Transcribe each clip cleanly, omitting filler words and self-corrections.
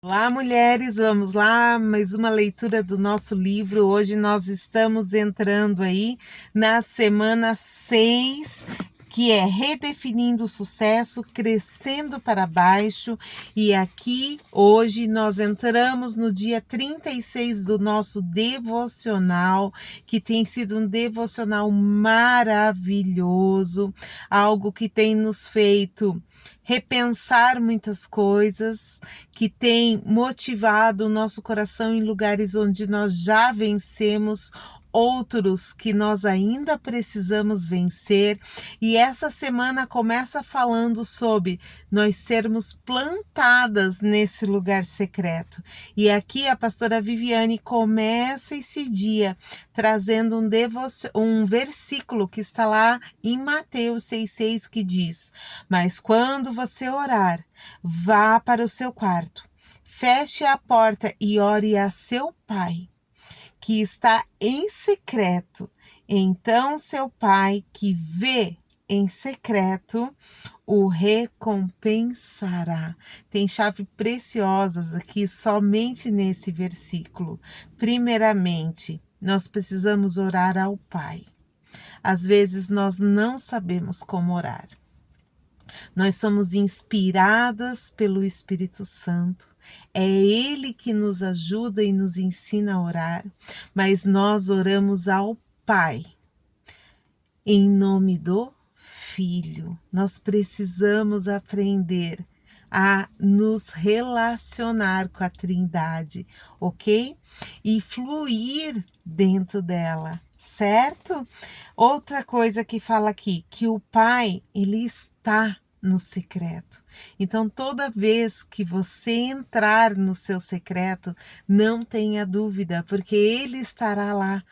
Olá, mulheres, vamos lá, mais uma leitura do nosso livro. Hoje nós estamos entrando aí na semana 6, que é Redefinindo o Sucesso, Crescendo para Baixo. E aqui, hoje, nós entramos no dia 36 do nosso devocional, que tem sido um devocional maravilhoso, algo que tem nos feito repensar muitas coisas, que tem motivado o nosso coração em lugares onde nós já vencemos, outros que nós ainda precisamos vencer. E essa semana começa falando sobre nós sermos plantadas nesse lugar secreto. E aqui a pastora Viviane começa esse dia trazendo um versículo que está lá em Mateus 6,6, que diz: mas quando você orar, vá para o seu quarto, feche a porta e ore a seu pai, que está em secreto. Então seu pai, que vê em secreto, o recompensará. Tem chave preciosas aqui somente nesse versículo. Primeiramente, nós precisamos orar ao Pai. Às vezes nós não sabemos como orar. Nós somos inspiradas pelo Espírito Santo. É Ele que nos ajuda e nos ensina a orar, mas nós oramos ao Pai, em nome do Filho. Nós precisamos aprender a nos relacionar com a Trindade, ok? E fluir dentro dela, certo? Outra coisa que fala aqui, que o Pai, ele está no secreto. Então, toda vez que você entrar no seu secreto, não tenha dúvida, porque ele estará lá.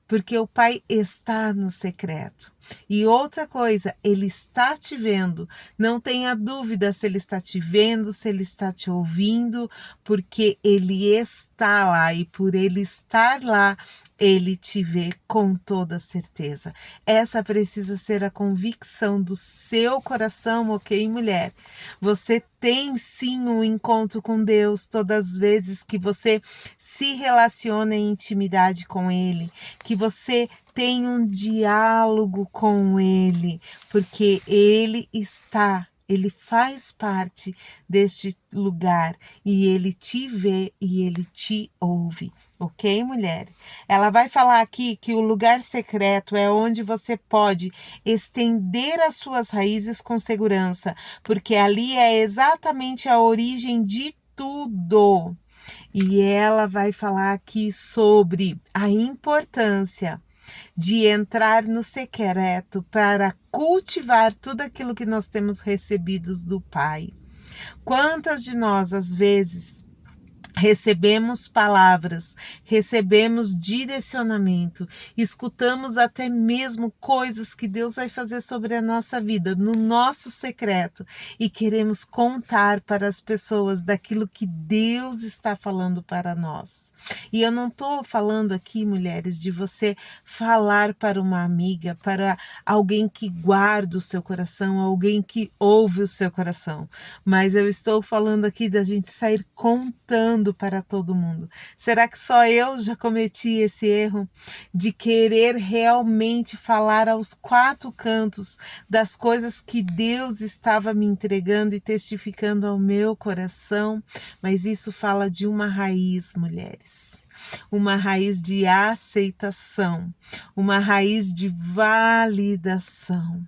Porque o Pai está no secreto. E outra coisa, Ele está te vendo. Não tenha dúvida se Ele está te vendo, se Ele está te ouvindo, porque Ele está lá. E por Ele estar lá, Ele te vê com toda certeza. Essa precisa ser a convicção do seu coração, ok, mulher? Você tem sim um encontro com Deus todas as vezes que você se relaciona em intimidade com Ele, que você tem um diálogo com Ele, porque Ele faz parte deste lugar e Ele te vê e Ele te ouve, ok, mulher? Ela vai falar aqui que o lugar secreto é onde você pode estender as suas raízes com segurança, porque ali é exatamente a origem de tudo. E ela vai falar aqui sobre a importância de entrar no secreto para cultivar tudo aquilo que nós temos recebidos do Pai. Quantas de nós, às vezes, recebemos palavras, recebemos direcionamento, escutamos até mesmo coisas que Deus vai fazer sobre a nossa vida, no nosso secreto, e queremos contar para as pessoas daquilo que Deus está falando para nós. E eu não estou falando aqui, mulheres, de você falar para uma amiga, para alguém que guarda o seu coração, alguém que ouve o seu coração, mas eu estou falando aqui da gente sair contando para todo mundo. Será que só eu já cometi esse erro de querer realmente falar aos quatro cantos das coisas que Deus estava me entregando e testificando ao meu coração? Mas isso fala de uma raiz, mulheres. Uma raiz de aceitação, uma raiz de validação.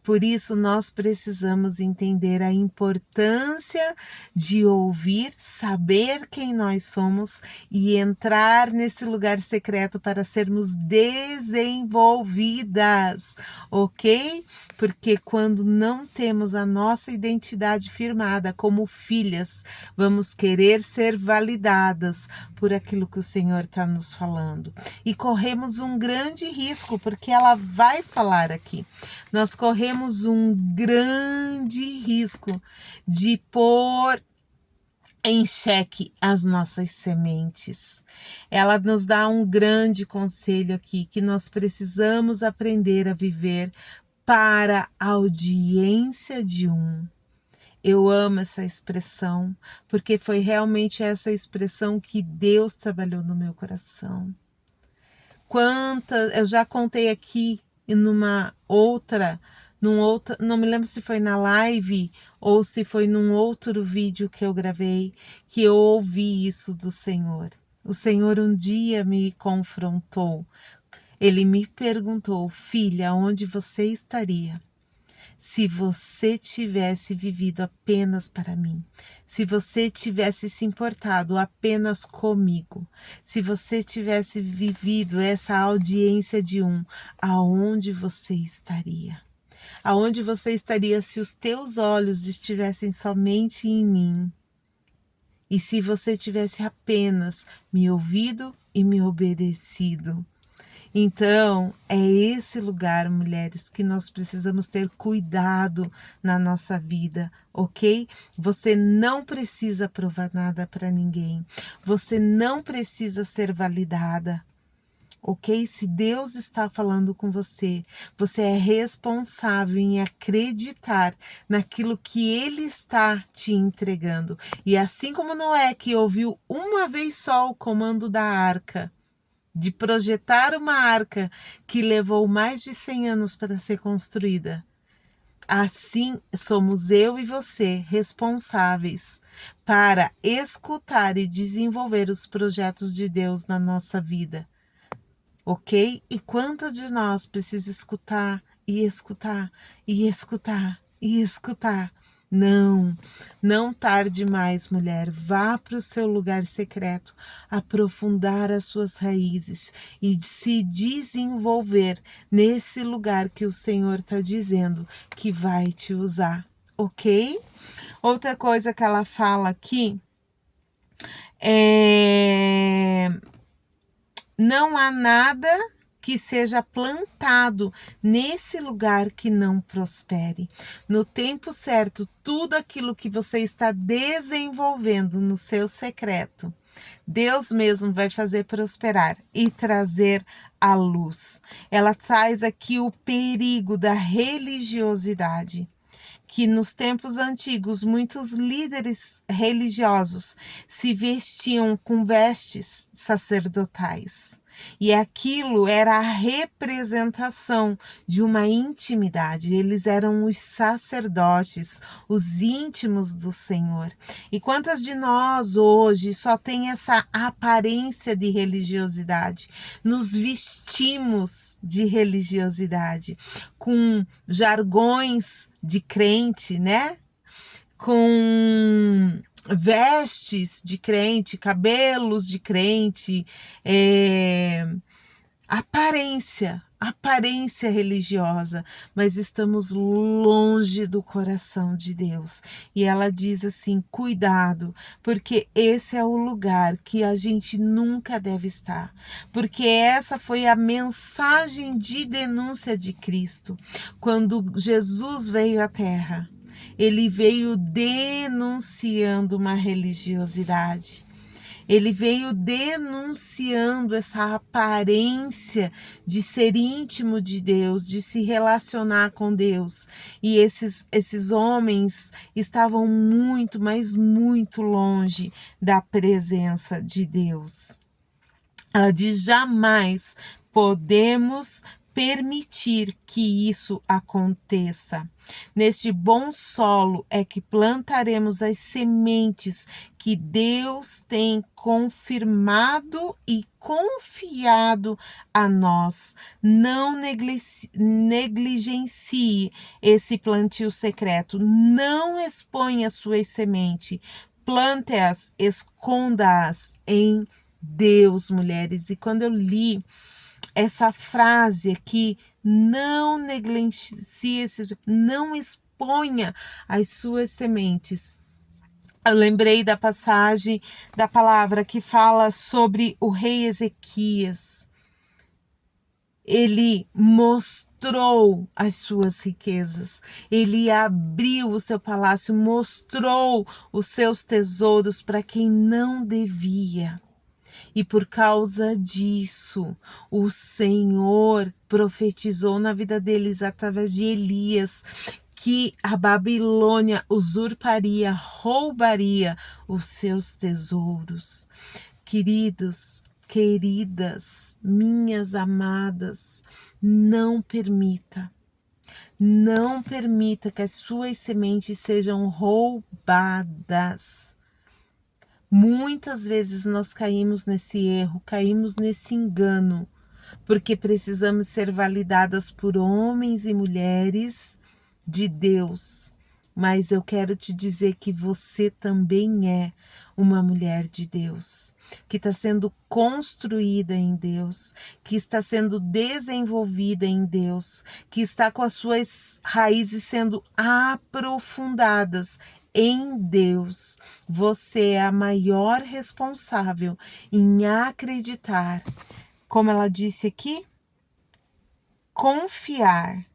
Por isso, nós precisamos entender a importância de ouvir, saber quem nós somos e entrar nesse lugar secreto para sermos desenvolvidas, ok? Porque quando não temos a nossa identidade firmada como filhas, vamos querer ser validadas por aquilo que o Senhor está nos falando. E corremos um grande risco, porque ela vai falar aqui. Nós corremos um grande risco de pôr em xeque as nossas sementes. Ela nos dá um grande conselho aqui, que nós precisamos aprender a viver para a audiência de um. Eu amo essa expressão, porque foi realmente essa expressão que Deus trabalhou no meu coração. Eu já contei aqui não me lembro se foi na live ou se foi num outro vídeo que eu gravei, que eu ouvi isso do Senhor. O Senhor um dia me confrontou. Ele me perguntou: filha, onde você estaria se você tivesse vivido apenas para mim, se você tivesse se importado apenas comigo, se você tivesse vivido essa audiência de aonde você estaria? Aonde você estaria se os teus olhos estivessem somente em mim? E se você tivesse apenas me ouvido e me obedecido? Então, é esse lugar, mulheres, que nós precisamos ter cuidado na nossa vida, ok? Você não precisa provar nada para ninguém. Você não precisa ser validada, ok? Se Deus está falando com você, você é responsável em acreditar naquilo que Ele está te entregando. E assim como Noé, que ouviu uma vez só o comando da arca, de projetar uma arca que levou mais de 100 anos para ser construída. Assim somos eu e você responsáveis para escutar e desenvolver os projetos de Deus na nossa vida, ok? E quantas de nós precisa escutar e escutar e escutar e escutar? Não tarde mais, mulher. Vá para o seu lugar secreto, aprofundar as suas raízes e se desenvolver nesse lugar que o Senhor está dizendo que vai te usar, ok? Outra coisa que ela fala aqui é: não há nada que seja plantado nesse lugar que não prospere. No tempo certo, tudo aquilo que você está desenvolvendo no seu secreto, Deus mesmo vai fazer prosperar e trazer à luz. Ela traz aqui o perigo da religiosidade, que nos tempos antigos muitos líderes religiosos se vestiam com vestes sacerdotais. E aquilo era a representação de uma intimidade. Eles eram os sacerdotes, os íntimos do Senhor. E quantas de nós hoje só tem essa aparência de religiosidade? Nos vestimos de religiosidade, com jargões de crente, né? Com vestes de crente, cabelos de crente, aparência religiosa, mas estamos longe do coração de Deus. E ela diz assim: cuidado, porque esse é o lugar que a gente nunca deve estar, porque essa foi a mensagem de denúncia de Cristo. Quando Jesus veio à Terra, ele veio denunciando uma religiosidade. Ele veio denunciando essa aparência de ser íntimo de Deus, de se relacionar com Deus. E esses homens estavam muito, mas muito longe da presença de Deus. Ela diz: jamais podemos permitir que isso aconteça. Neste bom solo é que plantaremos as sementes que Deus tem confirmado e confiado a nós. Não negligencie esse plantio secreto. Não exponha suas sementes. Plante-as, esconda-as em Deus, mulheres. E quando eu li essa frase aqui, não negligencie, não exponha as suas sementes, eu lembrei da passagem da palavra que fala sobre o rei Ezequias. Ele mostrou as suas riquezas, ele abriu o seu palácio, mostrou os seus tesouros para quem não devia. E por causa disso, o Senhor profetizou na vida deles através de Elias que a Babilônia usurparia, roubaria os seus tesouros. Queridos, queridas, minhas amadas, não permita que as suas sementes sejam roubadas. Muitas vezes nós caímos nesse erro, caímos nesse engano, porque precisamos ser validadas por homens e mulheres de Deus. Mas eu quero te dizer que você também é uma mulher de Deus, que está sendo construída em Deus, que está sendo desenvolvida em Deus, que está com as suas raízes sendo aprofundadas em Deus. Você é a maior responsável em acreditar, como ela disse aqui, confiar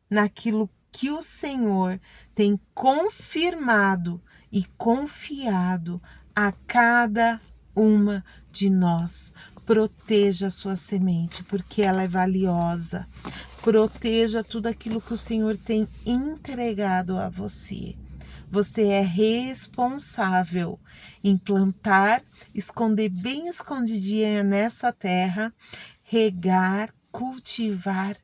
naquilo que o Senhor tem confirmado e confiado a cada uma de nós. Proteja a sua semente, porque ela é valiosa. Proteja tudo aquilo que o Senhor tem entregado a você. Você é responsável em plantar, esconder bem escondidinha nessa terra, regar, cultivar,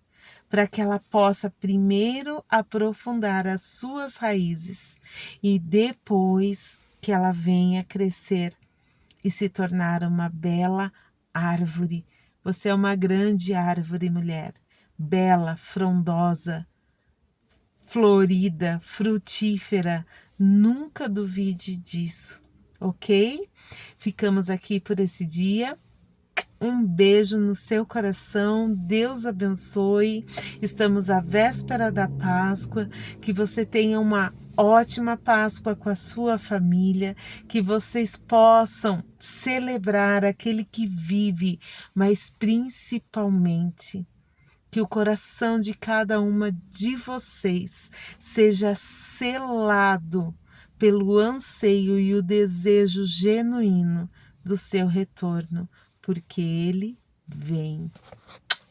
para que ela possa primeiro aprofundar as suas raízes e depois que ela venha crescer e se tornar uma bela árvore. Você é uma grande árvore, mulher, bela, frondosa, florida, frutífera. Nunca duvide disso, ok? Ficamos aqui por esse dia. Um beijo no seu coração, Deus abençoe. Estamos à véspera da Páscoa, que você tenha uma ótima Páscoa com a sua família, que vocês possam celebrar aquele que vive, mas principalmente que o coração de cada uma de vocês seja selado pelo anseio e o desejo genuíno do seu retorno, porque ele vem.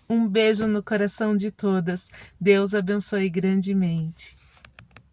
Um beijo no coração de todas. Deus abençoe grandemente.